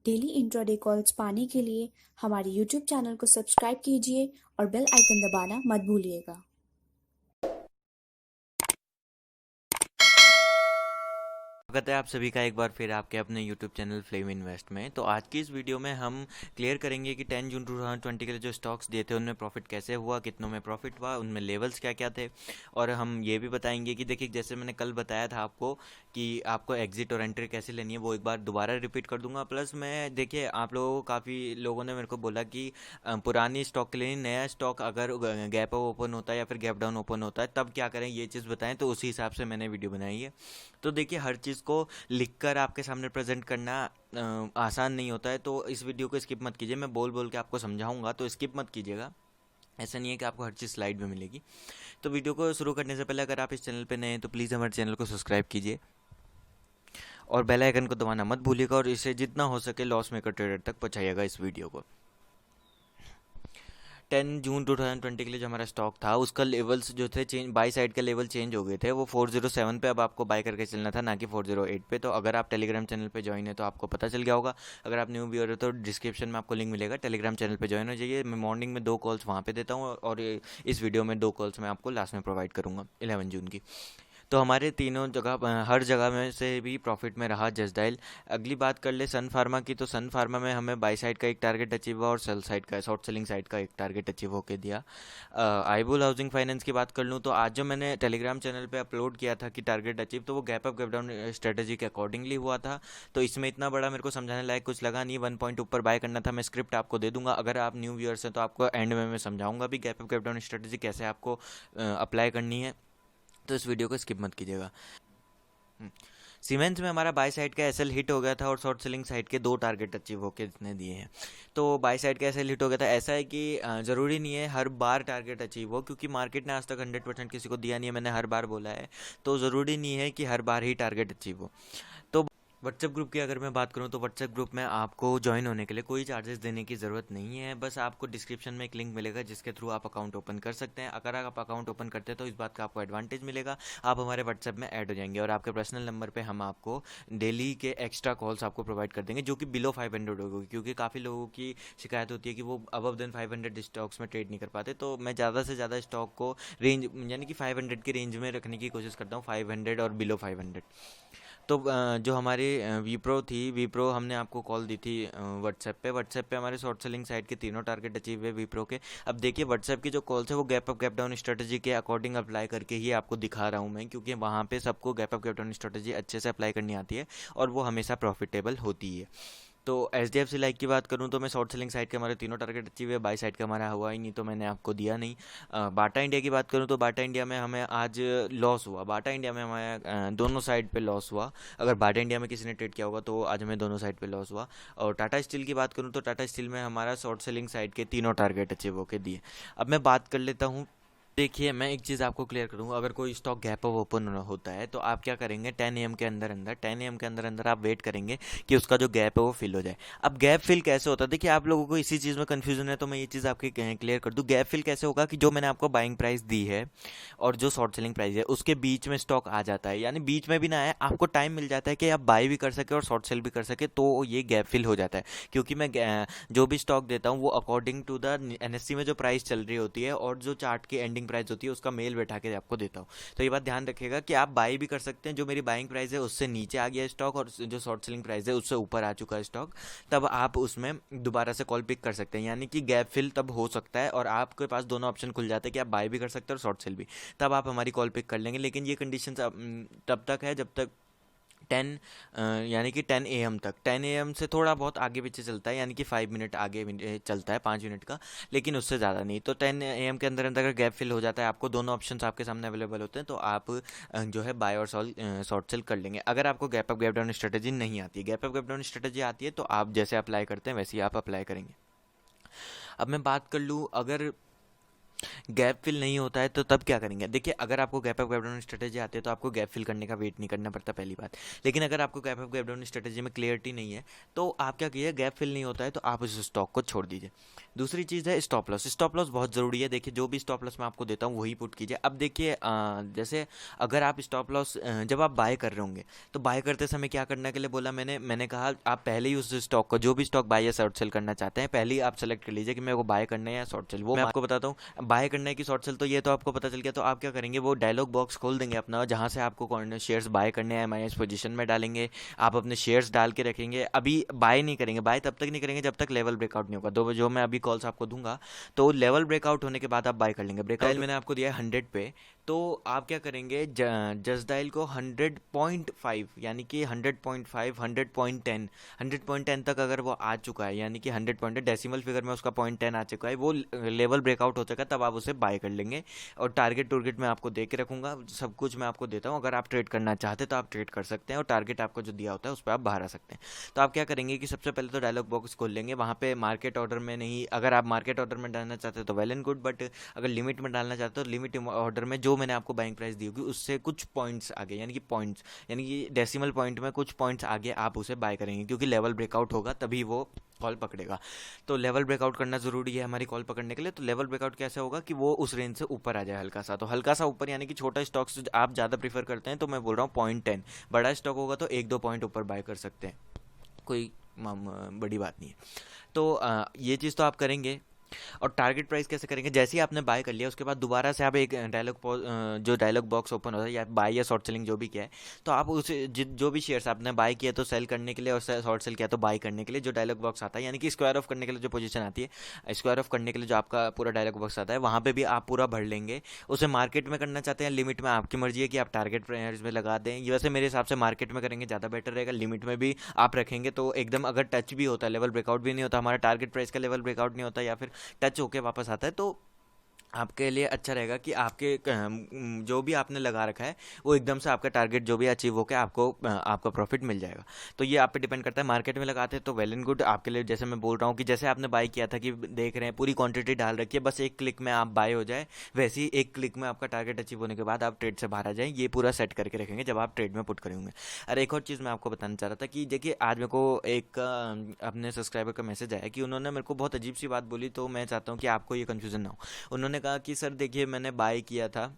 Daily intraday calls पाने के लिए हमारे यूट्यूब चैनल को सब्सक्राइब कीजिए और बेल आइकन दबाना मत भूलिएगा। स्वागत है आप सभी का एक बार फिर आपके अपने YouTube चैनल फ्लेम इन्वेस्ट में। तो आज की इस वीडियो में हम क्लियर करेंगे कि 10 जून 2020 के लिए जो स्टॉक्स दिए थे उनमें प्रॉफिट कैसे हुआ, कितनों में प्रॉफिट हुआ, उनमें लेवल्स क्या क्या थे। और हम ये भी बताएंगे कि देखिए, जैसे मैंने कल बताया था आपको कि आपको एग्जिट और एंट्री कैसे लेनी है, वो एक बार दोबारा रिपीट कर दूंगा। प्लस मैं देखिए, आप लोगों को काफ़ी लोगों ने मेरे को बोला कि पुरानी स्टॉक के लिए नया स्टॉक अगर गैप अप ओपन होता है या फिर गैप डाउन ओपन होता है तब क्या करें, ये चीज़ बताएं। तो उसी हिसाब से मैंने वीडियो बनाई है। तो देखिए, हर चीज़ को लिखकर आपके सामने प्रेजेंट करना आसान नहीं होता है, तो इस वीडियो को स्किप मत कीजिए। मैं बोल बोल के आपको समझाऊंगा, तो स्किप मत कीजिएगा। ऐसा नहीं है कि आपको हर चीज़ स्लाइड में मिलेगी। तो वीडियो को शुरू करने से पहले अगर आप इस चैनल पे नए हैं तो प्लीज़ हमारे चैनल को सब्सक्राइब कीजिए और बेल आइकन को दबाना मत भूलिएगा, और इसे जितना हो सके लॉस मेकर ट्रेडर तक पहुँचाइएगा इस वीडियो को। 10 जून 2020 के लिए जो हमारा स्टॉक था उसका लेवल्स जो थे चेंज, बाई साइड के लेवल चेंज हो गए थे। वो 407 पे अब आपको बाय करके चलना था, ना कि 408 पे। तो अगर आप टेलीग्राम चैनल पे ज्वाइन है तो आपको पता चल गया होगा। अगर आप न्यू व्यूअर हो तो डिस्क्रिप्शन में आपको लिंक मिलेगा, टेलीग्राम चैनल पे ज्वाइन हो जाइए। मैं मॉर्निंग में 2 कॉल्स वहाँ पे देता हूँ और इस वीडियो में 2 कॉल्स मैं आपको लास्ट में प्रोवाइड करूँगा 11 जून की। तो हमारे तीनों जगह हर जगह में से भी प्रॉफिट में रहा जसडाइल। अगली बात कर ले सन फार्मा की, तो सन फार्मा में हमें बाई साइड का एक टारगेट अचीव हुआ और सेल साइड का, शॉर्ट सेलिंग साइड का एक टारगेट अचीव होकर दिया। आईबुल हाउसिंग फाइनेंस की बात कर लूँ तो आज जो मैंने टेलीग्राम चैनल पे अपलोड किया था कि टारगेट अचीव, तो वो gap up gap down strategy के अकॉर्डिंगली हुआ था। तो इसमें इतना बड़ा मेरे को समझाने लायक कुछ लगा नहीं। 1 पॉइंट ऊपर बाय करना था। मैं स्क्रिप्ट आपको दे दूंगा, अगर आप न्यू व्यूअर्स हैं तो आपको एंड में मैं समझाऊंगा भी gap up gap down strategy कैसे आपको अप्लाई करनी है। तो इस वीडियो को स्किप मत कीजिएगा। सीमेंस में हमारा बाय साइड का एसएल हिट हो गया था और शॉर्ट सेलिंग साइड के 2 टारगेट अचीव होके इतने दिए हैं। तो बाय साइड का एसएल हिट हो गया था। ऐसा है कि ज़रूरी नहीं है हर बार टारगेट अचीव हो, क्योंकि मार्केट ने आज तक 100% किसी को दिया नहीं है, मैंने हर बार बोला है। तो ज़रूरी नहीं है कि हर बार ही टारगेट अचीव हो। तो व्हाट्सएप ग्रुप की अगर मैं बात करूं तो व्हाट्सएप ग्रुप में आपको ज्वाइन होने के लिए कोई चार्जेस देने की ज़रूरत नहीं है। बस आपको डिस्क्रिप्शन में एक लिंक मिलेगा जिसके थ्रू आप अकाउंट ओपन कर सकते हैं। अगर आप अकाउंट ओपन करते हैं तो इस बात का आपको एडवांटेज मिलेगा, आप हमारे व्हाट्सएप में ऐड हो जाएंगे और आपके पर्सनल नंबर पे हम आपको डेली के एक्स्ट्रा कॉल्स आपको प्रोवाइड कर देंगे, जो कि बिलो 500 होगी। क्योंकि काफ़ी लोगों की शिकायत होती है कि वो अबव देन 500 स्टॉक्स में ट्रेड नहीं कर पाते। तो मैं ज़्यादा से ज़्यादा स्टॉक को रेंज यानी कि 500 की रेंज में रखने की कोशिश करता हूँ, 500 और बिलो 500। तो जो हमारी वीप्रो थी, वीप्रो हमने आपको कॉल दी थी व्हाट्सएप पे हमारे शॉर्ट सेलिंग साइड के तीनों टारगेट अचीव है वीप्रो के। अब देखिए, व्हाट्सएप की जो कॉल्स है वो gap up gap down strategy के अकॉर्डिंग अप्लाई करके ही आपको दिखा रहा हूँ मैं, क्योंकि वहाँ पे सबको gap up gap down strategy अच्छे से अप्लाई करनी आती है और वो हमेशा प्रॉफिटेबल होती है। तो H D F C like की बात करूँ तो मैं शॉर्ट सेलिंग साइड के हमारे तीनों टारगेट अचीव है, बाई साइड का हमारा हुआ ही नहीं तो मैंने आपको दिया नहीं। बाटा इंडिया की बात करूँ तो बाटा इंडिया में हमें आज लॉस हुआ। बाटा इंडिया में हमें दोनों साइड पे लॉस हुआ। अगर बाटा इंडिया में किसी ने ट्रेड किया होगा तो आज हमें दोनों साइड पे लॉस हुआ। और टाटा स्टील की बात करूँ तो टाटा स्टील में हमारा शॉर्ट सेलिंग साइड के तीनों टारगेट अचीव होके दिए। अब मैं बात कर लेता हूँ। देखिए, मैं एक चीज़ आपको क्लियर करूँगा, अगर कोई स्टॉक गैप अप ओपन होता है तो आप क्या करेंगे, 10 AM के अंदर अंदर 10 AM के अंदर अंदर आप वेट करेंगे कि उसका जो गैप है वो फिल हो जाए। अब गैप फिल कैसे होता है, देखिए आप लोगों को इसी चीज़ में कन्फ्यूजन है, तो मैं ये चीज़ आपकी क्लियर कर दूँ। गैप फिल कैसे होगा कि जो मैंने आपको बाइंग प्राइस दी है और जो शॉर्ट सेलिंग प्राइस है उसके बीच में स्टॉक आ जाता है, यानी बीच में भी ना आए, आपको टाइम मिल जाता है कि आप बाई भी कर सके और शॉर्ट सेल भी कर सके, तो ये गैप फिल हो जाता है। क्योंकि मैं जो भी स्टॉक देता हूँ वो अकॉर्डिंग टू द एनएससी में जो प्राइस चल रही होती है और जो चार्ट की एंडिंग प्राइस होती है उसका मेल बैठा के आपको देता हूँ। तो ये बात ध्यान रखिएगा कि आप बाई भी कर सकते हैं, जो मेरी बाइंग प्राइस है उससे नीचे आ गया स्टॉक और जो शॉर्ट सेलिंग प्राइस है उससे ऊपर आ चुका है स्टॉक, तब आप उसमें दोबारा से कॉल पिक कर सकते हैं। यानी कि गैप फिल तब हो सकता है और आपके पास दोनों ऑप्शन खुल जाते हैं कि आप बाई भी कर सकते हैं और शॉर्ट सेल भी। तब आप हमारी कॉल पिक कर लेंगे। लेकिन ये कंडीशन तब तक है जब तक 10 यानी कि 10 AM तक, 10 AM से थोड़ा बहुत आगे पीछे चलता है, यानी कि 5 मिनट आगे चलता है, 5 मिनट का, लेकिन उससे ज़्यादा नहीं। तो 10 AM के अंदर अंदर अगर गैप फिल हो जाता है, आपको दोनों ऑप्शंस आपके सामने अवेलेबल होते हैं, तो आप जो है बाय और शॉर्ट सेल कर लेंगे। अगर आपको gap up gap down strategy नहीं आती है, gap up gap down strategy आती है तो आप जैसे अप्लाई करते हैं वैसे ही आप अप्लाई करेंगे। अब मैं बात कर लूँ, अगर गैप फिल नहीं होता है तो तब क्या करेंगे? देखिए, अगर आपको gap up gap down strategy आती है तो आपको गैप फिल करने का वेट नहीं करना पड़ता, पहली बात। लेकिन अगर आपको gap up gap down strategy में क्लियरिटी नहीं है तो आप क्या कीजिए, गैप फिल नहीं होता है तो आप उस स्टॉक को छोड़ दीजिए। दूसरी चीज़ है स्टॉप लॉस। स्टॉप लॉस बहुत ज़रूरी है। देखिए, जो भी स्टॉप लॉस मैं आपको देता हूँ वही पुट कीजिए। अब देखिए, जैसे अगर आप स्टॉप लॉस जब आप बाय कर रहे होंगे तो बाय करते समय क्या करने के लिए बोला मैंने कहा आप पहले ही उस स्टॉक को, जो भी स्टॉक बाय या शॉर्ट सेल करना चाहते हैं, पहले ही आप सेलेक्ट कर लीजिए कि मेरे को बाय करना है या शॉर्ट सेल। वो मैं आपको बताता हूँ। बाय करने की शॉर्ट सेल तो ये तो आपको पता चल गया। तो आप क्या करेंगे, वो डायलॉग बॉक्स खोल देंगे अपना, जहाँ से आपको शेयर्स बाय करने हैं एमआईएस पोजीशन में डालेंगे। आप अपने शेयर्स डाल के रखेंगे। अभी बाय नहीं करेंगे, बाय तब तक नहीं करेंगे जब तक लेवल ब्रेकआउट नहीं होगा। दो जो मैं अभी कॉल्स आपको दूंगा तो लेवल ब्रेकआउट होने के बाद आप बाय कर लेंगे। ब्रेकआउट मैंने आपको दिया है 100 पे, तो आप क्या करेंगे, जसडाइल को 100.5 यानी कि 100.5, 100.10, 100.10 तक अगर वो आ चुका है, यानी कि 100 डेसिमल फिगर में उसका 0.10 आ चुका है, वो लेवल ब्रेकआउट हो चुका है, तब आप उसे बाय कर लेंगे। और टारगेट टुरगेट मैं आपको दे के रखूंगा, सब कुछ मैं आपको देता हूँ। अगर आप ट्रेड करना चाहते तो आप ट्रेड कर सकते हैं, और टारगेट आपको जो दिया होता है उस पर आप बाहर आ सकते हैं। तो आप क्या करेंगे कि सबसे पहले तो डायलॉग बॉक्स खोल लेंगे। वहाँ पे मार्केट ऑर्डर में नहीं, अगर आप मार्केट ऑर्डर में डालना चाहते हो तो वेल एंड गुड, बट अगर लिमिट में डालना चाहते हो तो लिमिट ऑर्डर में जो मैंने आपको बाइंग प्राइस दी होगी उससे कुछ पॉइंट्स आगे, यानी कि पॉइंट्स, यानी कि डेसिमल पॉइंट में कुछ पॉइंट्स आगे आप उसे बाय करेंगे, क्योंकि लेवल ब्रेकआउट होगा तभी वो कॉल पकड़ेगा। तो लेवल ब्रेकआउट करना जरूरी है हमारी कॉल पकड़ने के लिए। तो लेवल ब्रेकआउट कैसे होगा कि वो उस रेंज से ऊपर आ जाए हल्का सा, तो हल्का सा ऊपर यानी कि छोटा स्टॉक्स आप ज़्यादा प्रीफर करते हैं तो मैं बोल रहा हूँ 0.10। बड़ा स्टॉक होगा तो 1-2 पॉइंट ऊपर बाय कर सकते हैं, कोई बड़ी बात नहीं है। तो ये चीज़ तो आप करेंगे। और टारगेट प्राइस कैसे करेंगे, जैसे ही आपने बाय कर लिया उसके बाद दोबारा से आप एक जो डायलॉग बॉक्स ओपन होता है, या बाय या शॉर्ट सेलिंग जो भी किया है, तो आप उसे जो भी शेयर्स आपने बाय किया तो सेल करने के लिए, और शॉर्ट सेल किया तो बाय करने के लिए, जो डायलॉग बॉक्स आता है, यानी कि स्क्वायर ऑफ करने के लिए जो पोजीशन आती है, स्क्वायर ऑफ करने के लिए जो आपका पूरा डायलॉग बॉक्स आता है, वहाँ पे भी आप पूरा भर लेंगे। उसे मार्केट में करना चाहते हैं लिमिट में, आपकी मर्जी है कि आप टारगेट प्राइस में लगा दें। ये वैसे मेरे हिसाब से मार्केट में करेंगे ज़्यादा बेटर रहेगा। लिमिट में भी आप रखेंगे तो एकदम, अगर टच भी होता है, लेवल ब्रेकआउट भी नहीं होता, हमारा टारगेट प्राइस का लेवल ब्रेकआउट नहीं होता, या फिर टच होके वापस आता है, तो आपके लिए अच्छा रहेगा कि आपके जो भी आपने लगा रखा है वो एकदम से आपका टारगेट जो भी अचीव होकर आपको आपका प्रॉफिट मिल जाएगा। तो ये आप पे डिपेंड करता है। मार्केट में लगाते हैं तो वेल एंड गुड आपके लिए। जैसे मैं बोल रहा हूँ कि जैसे आपने बाय किया था कि देख रहे हैं पूरी क्वांटिटी डाल रखी है, बस एक क्लिक में आप बाय हो जाए, वैसे ही एक क्लिक में आपका टारगेट अचीव होने के बाद आप ट्रेड से बाहर आ जाए। ये पूरा सेट करके रखेंगे जब आप ट्रेड में पुट करेंगे। और एक और चीज़ मैं आपको बताना चाह रहा था कि देखिए, आज मेरे को एक अपने सब्सक्राइबर का मैसेज आया कि उन्होंने मेरे को बहुत अजीब सी बात बोली, तो मैं चाहता हूँ कि आपको ये कन्फ्यूज़न ना हो। उन्होंने कहा कि सर देखिए, मैंने बाय किया था,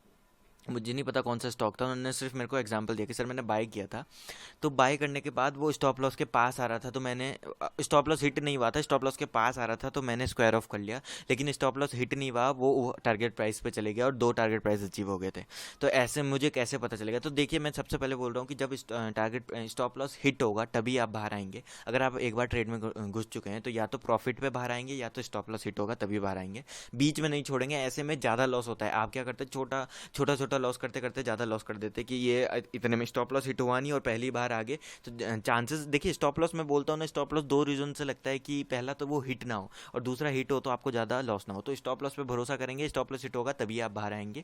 मुझे नहीं पता कौन सा स्टॉक था, उन्होंने सिर्फ मेरे को एग्जांपल दिया कि सर मैंने बाय किया था, तो बाय करने के बाद वो स्टॉप लॉस के पास आ रहा था, तो मैंने स्टॉप लॉस हिट नहीं हुआ था, स्टॉप लॉस के पास आ रहा था तो मैंने स्क्वायर ऑफ कर लिया, लेकिन स्टॉप लॉस हिट नहीं हुआ, वो टारगेट प्राइस पे चले गया और 2 टारगेट प्राइस अचीव हो गए थे। तो ऐसे मुझे कैसे पता चलेगा? तो देखिए, मैं सबसे पहले बोल रहा हूँ कि जब टारगेट स्टॉप लॉस हिट होगा तभी आप बाहर आएंगे। अगर आप एक बार ट्रेड में घुस चुके हैं तो या तो प्रॉफिट पे बाहर आएंगे, या तो स्टॉप लॉस हिट होगा तभी बाहर आएंगे, बीच में नहीं छोड़ेंगे। ऐसे में ज़्यादा लॉस होता है। आप क्या करते हैं, छोटा छोटा छोटा लॉस करते करते ज़्यादा लॉस कर देते कि ये इतने में स्टॉप लॉस हिट हुआ नहीं और पहली बार आगे। तो चांसेस देखिए, स्टॉप लॉस मैं बोलता हूँ ना, स्टॉप लॉस 2 रीजन से लगता है कि पहला तो वो हिट ना हो, और दूसरा हिट हो तो आपको ज़्यादा लॉस ना हो। तो स्टॉप लॉस पे भरोसा करेंगे, स्टॉप लॉस हिट होगा तभी आप बाहर आएंगे।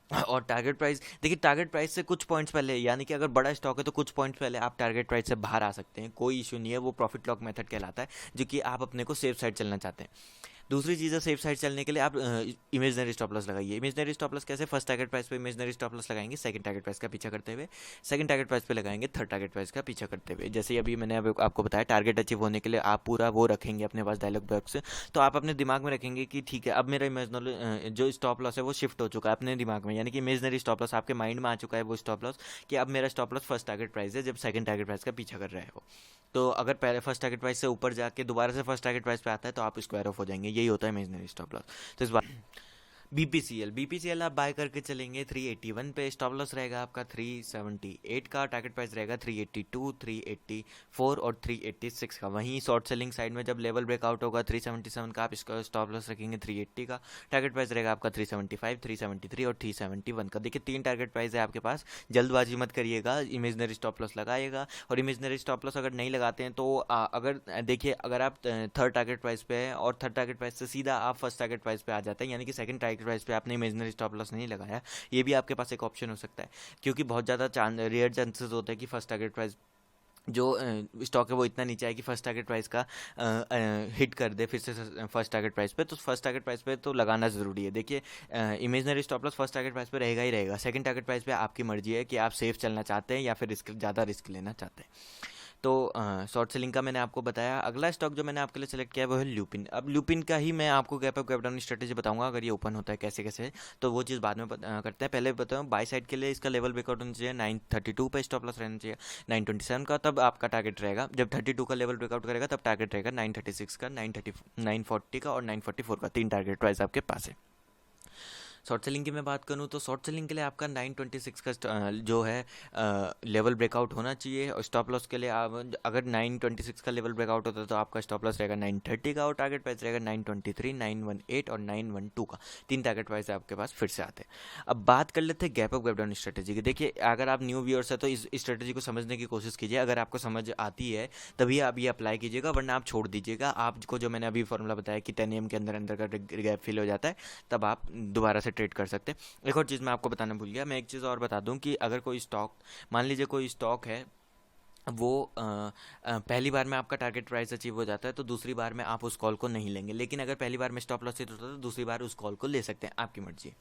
और टारगेट प्राइस देखिए, टारगेट प्राइस से कुछ पॉइंट्स पहले, यानी कि अगर बड़ा स्टॉक है तो कुछ पॉइंट्स पहले आप टारगेट प्राइस से बाहर आ सकते हैं, कोई इशू नहीं है। वो प्रॉफिट लॉक मेथड कहलाता है, जो कि आप अपने को सेफ साइड चलना चाहते हैं। दूसरी चीज़ है, सेफ साइड चलने के लिए आप इमेजनरी स्टॉप लॉस लगाइए। इमेजनरी स्टॉप लॉस कैसे? फर्स्ट टारगेट प्राइस पे इमेजनरी स्टॉप लॉस लगाएंगे, सेकंड टारगेट प्राइस का पीछा करते हुए, सेकंड टारगेट प्राइस पे लगाएंगे, थर्ड टारगेट प्राइस का पीछा करते हुए। जैसे अभी मैंने आपको बताया, टारगेट अचीव होने के लिए आप पूरा वो रखेंगे अपने पास डायलॉग बॉक्स। तो आप अपने दिमाग में रखेंगे कि ठीक है, अब मेरा इमेजनरी जो स्टॉप लॉस है वो शिफ्ट हो चुका है अपने दिमाग में, यानी कि इमेजनरी स्टॉप लॉस आपके माइंड में आ चुका है वो स्टॉप लॉस, कि अब मेरा stop loss first target price है, जब सेकंड टारगेट प्राइस का पीछा कर रहा है वो। तो अगर पहले फर्स्ट टारगेट प्राइस से ऊपर जाके दोबारा से फर्स्ट टारगेट प्राइस पे आता है तो आप स्क्वायर ऑफ हो जाएंगे। यही होता है इमेजनरी स्टॉप लॉस। तो इस बार बीपीसीएल आप बाय करके चलेंगे 381 पे, स्टॉप लॉस रहेगा आपका 378 का, टारगेट प्राइस रहेगा 382, 384 और 386 का। वहीं शॉर्ट सेलिंग साइड में जब लेवल ब्रेकआउट होगा 377 का, आप इसका स्टॉप लॉस रखेंगे 380 का, टारगेट प्राइस रहेगा आपका 375, 373 और 371 का। देखिए, 3 टारगेट प्राइस है आपके पास, जल्दबाजी मत करिएगा, इमेजनरी स्टॉप लॉस लगाइएगा। और इमेजनरी स्टॉप लॉस अगर नहीं लगाते हैं तो अगर देखिए, अगर आप थर्ड टारगेट प्राइस पे है और थर्ड टारगेट प्राइस से सीधा आप फर्स्ट टारगेट प्राइस पे आ जाते हैं, यानी कि सेकंड टारगेट प्राइस पे आपने इमेजनरी स्टॉप लॉस नहीं लगाया, ये भी आपके पास एक ऑप्शन हो सकता है, क्योंकि बहुत ज़्यादा रेयर चांसेस होते हैं कि फर्स्ट टारगेट प्राइस जो स्टॉक है वो इतना नीचे आए कि फर्स्ट टारगेट प्राइस का हिट कर दे फिर से फर्स्ट टारगेट प्राइस पे, तो फर्स्ट टारगेट प्राइस पे तो लगाना ज़रूरी है। देखिए imaginary stop loss first target price पे रहेगा ही रहेगा। सेकंड टारगेट प्राइस पे आपकी मर्जी है कि आप सेफ चलना चाहते हैं या फिर ज़्यादा रिस्क लेना चाहते हैं। तो शॉर्ट सेलिंग का मैंने आपको बताया। अगला स्टॉक जो मैंने आपके लिए सेलेक्ट किया है वो है ल्यूपिन। अब ल्यूपिन का ही मैं आपको gap up gap down strategy बताऊंगा, अगर ये ओपन होता है कैसे कैसे, तो वो चीज़ बाद में करते हैं। पहले बताऊँ बाय साइड के लिए इसका लेवल ब्रेकआउट होना चाहिए 932 पे, स्टॉप लॉस रहना चाहिए 927 का, तब आपका टारगेट रहेगा। जब 32 का लेवल ब्रेकआउट करेगा तब टारगेट रहेगा 936 का, 940 का और 944 का। 3 टारगेट प्राइस आपके पास है। शॉर्ट सेलिंग की मैं बात करूं तो शॉर्ट सेलिंग के लिए आपका 926 का जो है लेवल ब्रेकआउट होना चाहिए। और स्टॉप लॉस के लिए आप अगर 926 का लेवल ब्रेकआउट होता है तो आपका स्टॉप लॉस रहेगा 930 का और टारगेट प्राइस रहेगा 923, 918 और 912 का। 3 टारगेट प्राइस आपके पास फिर से आते हैं। अब बात कर लेते हैं gap up gap down strategy की। देखिए अगर आप न्यू व्यूअर्स है तो इस स्ट्रेटेजी को समझने की कोशिश कीजिए। अगर आपको समझ आती है तभी आप ये अप्लाई कीजिएगा, वरना आप छोड़ दीजिएगा। आपको जो मैंने अभी फॉर्मूला बताया कि 10 AM के अंदर अंदर का गैप फिल हो जाता है, तब आप दोबारा से ट्रेड कर सकते हैं। एक और चीज़ मैं आपको बताना भूल गया, मैं एक चीज़ और बता दूं कि अगर कोई स्टॉक, मान लीजिए कोई स्टॉक है, वो पहली बार में आपका टारगेट प्राइस अचीव हो जाता है तो दूसरी बार में आप उस कॉल को नहीं लेंगे। लेकिन अगर पहली बार में स्टॉप लॉस हिट होता है तो दूसरी बार उस कॉल को ले सकते हैं, आपकी मर्जी।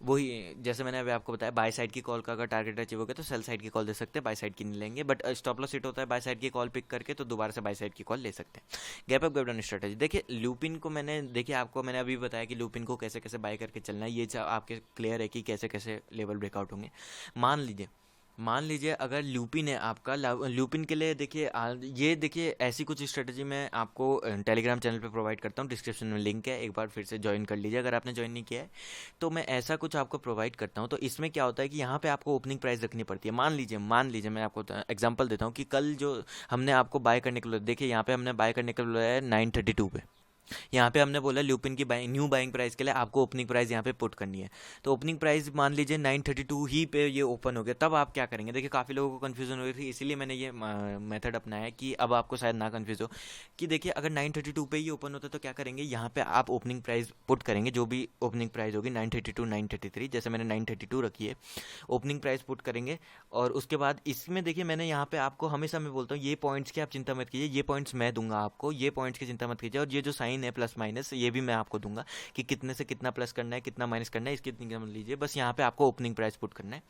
वही जैसे मैंने अभी आपको बताया, बाय साइड की कॉल का अगर टारगेट अचीव हो गया तो सेल साइड की कॉल दे सकते हैं, बाय साइड की नहीं लेंगे। बट स्टॉप लॉस हिट होता है बाय साइड की कॉल पिक करके तो दोबारा से बाय साइड की कॉल ले सकते हैं। Gap up gap down strategy. देखिए लूपिन को मैंने, देखिए आपको मैंने अभी बताया कि लूपिन को कैसे कैसे बाय करके चलना है। ये आपके क्लियर है कि कैसे कैसे लेवल ब्रेकआउट होंगे। मान लीजिए अगर लूपिन है आपका, लूपिन के लिए देखिए ये देखिए ऐसी कुछ स्ट्रेटजी मैं आपको टेलीग्राम चैनल पे प्रोवाइड करता हूँ, डिस्क्रिप्शन में लिंक है, एक बार फिर से ज्वाइन कर लीजिए अगर आपने ज्वाइन नहीं किया है। तो मैं ऐसा कुछ आपको प्रोवाइड करता हूँ। तो इसमें क्या होता है कि यहाँ पे आपको ओपनिंग प्राइस रखनी पड़ती है। मान लीजिए मैं आपको एग्जांपल देता हूँ कि कल जो हमने आपको बाय करने के लिए, देखिए यहाँ पे हमने बाय करने के लिए है 932 पे। यहाँ पे हमने बोला ल्यूपिन की न्यू बाइंग प्राइस के लिए आपको ओपनिंग प्राइस यहाँ पे पुट करनी है। तो ओपनिंग प्राइस मान लीजिए 932 ही पे ये ओपन हो गया, तब आप क्या करेंगे? देखिए काफ़ी लोगों को कन्फ्यूजन हो रही थी, इसीलिए मैंने ये मेथड अपनाया है कि अब आपको शायद ना कन्फ्यूज हो। कि देखिए अगर 932 पे ही ओपन होता है तो क्या करेंगे, यहाँ पे आप ओपनिंग प्राइस पुट करेंगे, जो भी ओपनिंग प्राइस होगी 932 933, जैसे मैंने 932 रखी है, ओपनिंग प्राइस पुट करेंगे। और उसके बाद इसमें देखिए मैंने यहाँ पे आपको हमेशा मैं बोलता हूँ ये पॉइंट्स की आप चिंता मत कीजिए, ये पॉइंट्स मैं दूंगा आपको, ये पॉइंट्स की चिंता मत कीजिए। और ये जो साइन है प्लस माइनस, ये भी मैं आपको दूंगा कि कितने से कितना प्लस करना है, कितना माइनस करना है, इसकी चिंता मत लीजिए। बस यहाँ पे आपको ओपनिंग प्राइस पुट करना है।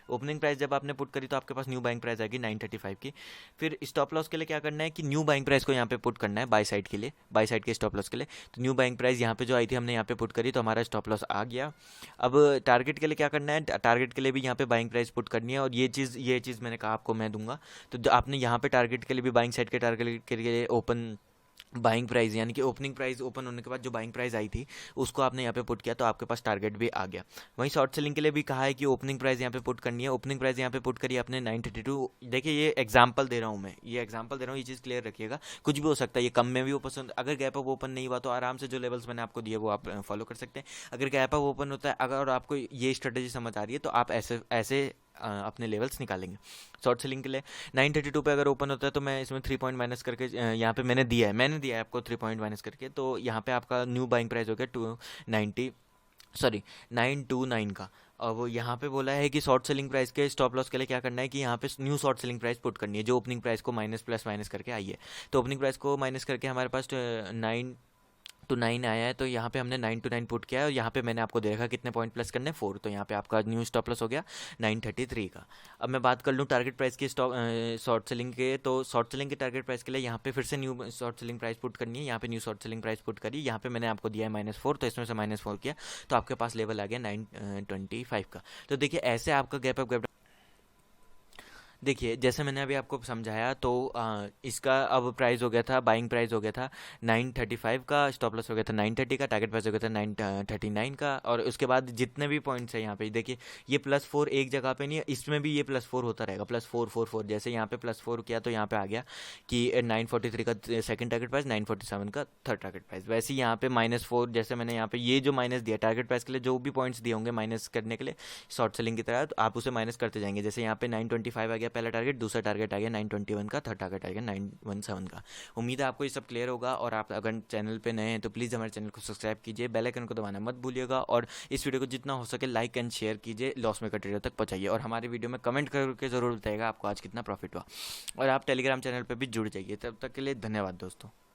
ओपनिंग प्राइस जब आपने पुट करी तो आपके पास न्यू बाइंग प्राइस आएगी 935 की। फिर स्टॉप लॉस के लिए क्या करना है कि न्यू बाइंग प्राइस को यहाँ पे पुट करना है बाय साइड के लिए, बाय साइड के स्टॉप लॉस के लिए। तो न्यू बाइंग प्राइस यहाँ पे जो आई थी हमने यहाँ पे पुट करी तो हमारा स्टॉप लॉस आ गया। अब टारगेट के लिए क्या करना है, टारगेट के लिए भी यहाँ पे बाइंग प्राइस पुट करनी है। और ये चीज़ मैंने कहा आपको मैं दूंगा। तो आपने यहाँ पे टारगेट के लिए भी बाइंग साइड के टारगेट के लिए ओपन बाइंग प्राइस, यानी कि ओपनिंग प्राइस ओपन होने के बाद जो बाइंग प्राइस आई थी उसको आपने यहाँ पे पुट किया तो आपके पास टारगेट भी आ गया। वहीं शॉर्ट सेलिंग के लिए भी कहा है कि ओपनिंग प्राइस यहाँ पे पुट करनी है। ओपनिंग प्राइस यहाँ पे पुट करी आपने 932। देखिए ये एग्जांपल दे रहा हूँ मैं, ये एग्जांपल दे रहा हूँ, ये चीज़ क्लियर रखिएगा। कुछ भी हो सकता है, ये कम में भी ओपन, अगर गैप अप ओपन नहीं हुआ तो आराम से जो लेवल्स मैंने आपको दिए वो आप फॉलो कर सकते हैं। अगर गैप अप ओपन होता है, अगर आपको ये स्ट्रेटेजी समझ आ रही है तो आप ऐसे ऐसे अपने लेवल्स निकालेंगे। शॉर्ट सेलिंग के लिए 932 पे अगर ओपन होता है तो मैं इसमें 3 पॉइंट माइनस करके यहाँ पे मैंने दिया है आपको 3 पॉइंट माइनस करके, तो यहाँ पे आपका न्यू बाइंग प्राइस हो गया 929 का। और वो यहाँ पे बोला है कि शॉर्ट सेलिंग प्राइस के स्टॉप लॉस के लिए क्या करना है कि यहाँ पे new short selling price put करनी है जो ओपनिंग प्राइस को माइनस प्लस माइनस करके आई है। तो ओपनिंग प्राइस को माइनस करके हमारे पास 9 आया है, तो यहाँ पे हमने 9 पुट किया है। और यहाँ पे मैंने आपको देखा कितने पॉइंट प्लस करने, 4। तो यहाँ पे आपका न्यू स्टॉप लॉस हो गया 933 का। अब मैं बात कर लूँ टारगेट प्राइस की शॉर्ट सेलिंग के, तो शॉर्ट सेलिंग के टारगेट प्राइस के लिए यहाँ पे फिर से new short selling price put करनी है। यहाँ पे new short selling price put करी, यहाँ पे मैंने आपको दिया है -4, तो इसमें से -4 किया तो आपके पास लेवल आ गया 925 का। तो देखिए ऐसे आपका गैप अप गैप, देखिए जैसे मैंने अभी आपको समझाया तो इसका अब प्राइस हो गया था, बाइंग प्राइस हो गया था 935 का, स्टॉप लॉस हो गया था 930 का, टारगेट प्राइस हो गया था 939 का। और उसके बाद जितने भी पॉइंट्स है यहाँ पे देखिए ये +4 एक जगह पे नहीं है, इसमें भी ये +4 होता रहेगा, +4 जैसे यहाँ पे +4 किया तो यहाँ पे आ गया कि 943 का सेकंड टारगेट प्राइस, 947 का थर्ड टारगेट प्राइस। वैसे ही यहाँ पे -4, जैसे मैंने यहाँ पे ये जो माइनस दिया टारगेट प्राइस के लिए, जो भी पॉइंट्स दिए होंगे माइनस करने के लिए शॉर्ट सेलिंग की तरह, तो आप उसे माइनस करते जाएंगे। जैसे यहाँ पे 925 आ गया पहला टारगेट, दूसरा टारगेट आ गया 921 का, थर्ड टारगेट आ गया 917 का। उम्मीद है आपको ये सब क्लियर होगा, और आप अगर चैनल पे नए हैं तो प्लीज़ हमारे चैनल को सब्सक्राइब कीजिए, बेल आइकन को दबाना मत भूलिएगा, और इस वीडियो को जितना हो सके लाइक एंड शेयर कीजिए, लॉस मेकर ट्रेडर तक पहुंचाइए, और हमारे वीडियो में कमेंट करके ज़रूर बताइएगा आपको आज कितना प्रॉफिट हुआ, और आप टेलीग्राम चैनल पर भी जुड़ जाइए। तब तक के लिए धन्यवाद दोस्तों।